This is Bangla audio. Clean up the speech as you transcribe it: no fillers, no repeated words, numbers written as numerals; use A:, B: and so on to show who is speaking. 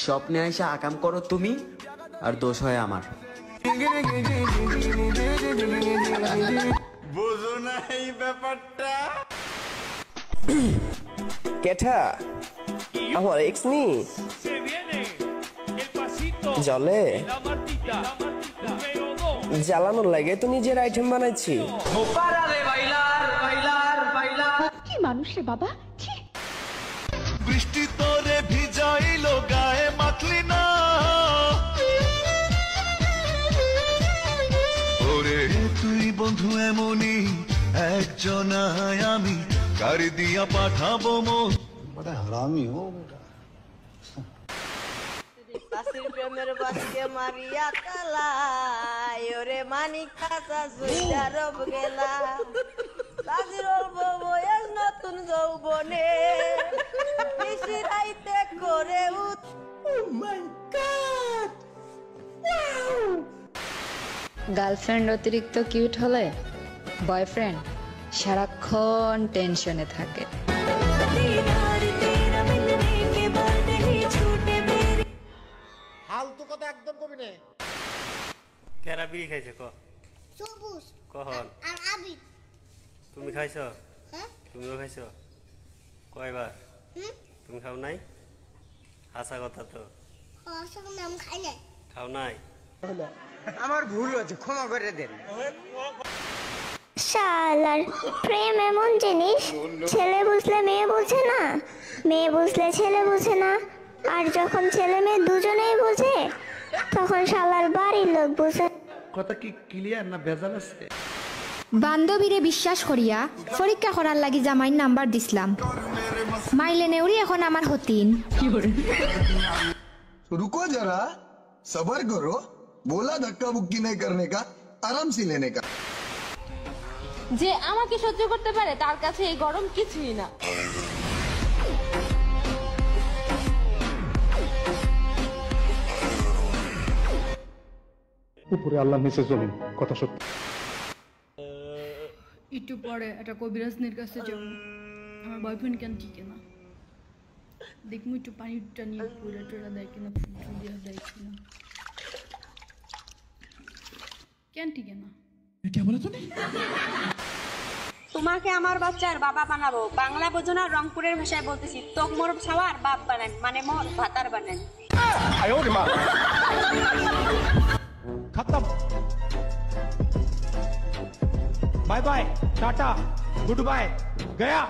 A: স্বপ্নে আইসা আকাম করো তুমি, আর দোষ হয় আমার।
B: বোঝো না এই ব্যাপারটা?
C: কেঠা আমার এক্স নি জলে জ্বালানোর লাগে তো নিজের আইটেম বানাইছি।
D: কি মানুষ রে বাবা,
B: বৃষ্টি তোরে ভিজাইলো গায়ে মাখলি না, ওরে তুই বন্ধু এমনই একজন, আমি গাড়ি দিয়া পাঠাবো মন।
E: बड़ा हरामी हो बेटा।
F: বাসির প্রেমের বাসকে মারিয়া তালাই ওরে মানিক খাসা সুইটা রব গেলা বাজির অল্প বয়স নতুন যৌবনে মিশিরাইতে করে উত।
G: গার্লফ্রেন্ড অতিরিক্ত কিউট হলে বয়ফ্রেন্ড সারাক্ষণ টেনশনে থাকে।
H: ফালতু কথা একদম কবি নে।
I: কেরা বিড়ি খাইছে ক
J: সবুজ
I: কখন?
J: আর আবির।
I: তুমি খাইছো?
J: হ্যাঁ
I: তুমিও খাইছো? কয়বার? তুমি খাও নাই? হাসা কথা তো।
J: আসলে আমি খাই নাই।
I: খাও নাই?
H: আমার ভুল হয়েছে, ক্ষমা করে দেন।
J: শালার প্রেম এমন জিনিস, ছেলে বুঝলে মেয়ে বোঝে না, মেয়ে বুঝলে ছেলে বোঝে না, আর যখন ছেলে মেয়ে দুজনেই বোঝে তখন শালার বাড়ির লোক বোঝে।
E: কথা কি ক্লিয়ার না ভেজাল আছে?
D: বান্ধবীরে বিশ্বাস করিয়া পরীক্ষা করার লাগি জামাইর নাম্বার দিছিলাম, মাইলে নেউরি এখন আমার হতিন।
E: रुको जरा, सबर करो, बोला धक्का बुक्की नहीं करने का, आराम से लेने का।
F: যে আমাকে সহ্য করতে পারে তার কাছে এই গরম কিছুই না।
K: উপরে আল্লাহ নিচে জমিন, কথা সত্যি।
D: একটু পরে একটা কবিরাজনের কাছে যাব, আমার বয়ফ্রেন্ড কেন টিকে না, দেখবো একটু পানিটা নিয়ে পুরা টোরা দেয় কিনা, ফুল দিয়ে দেয় কিনা, কেন টিকে না।
F: তোমাকে আমার বাচ্চার বাবা বানাবো, বাংলা বোঝো না, রংপুরের ভাষায় বলতেছি, তোক মোর ছাওয়ার বাপ বানান, মানে মোর ভাতার বানান।
K: खत्म, bye bye, tata, good bye, गया।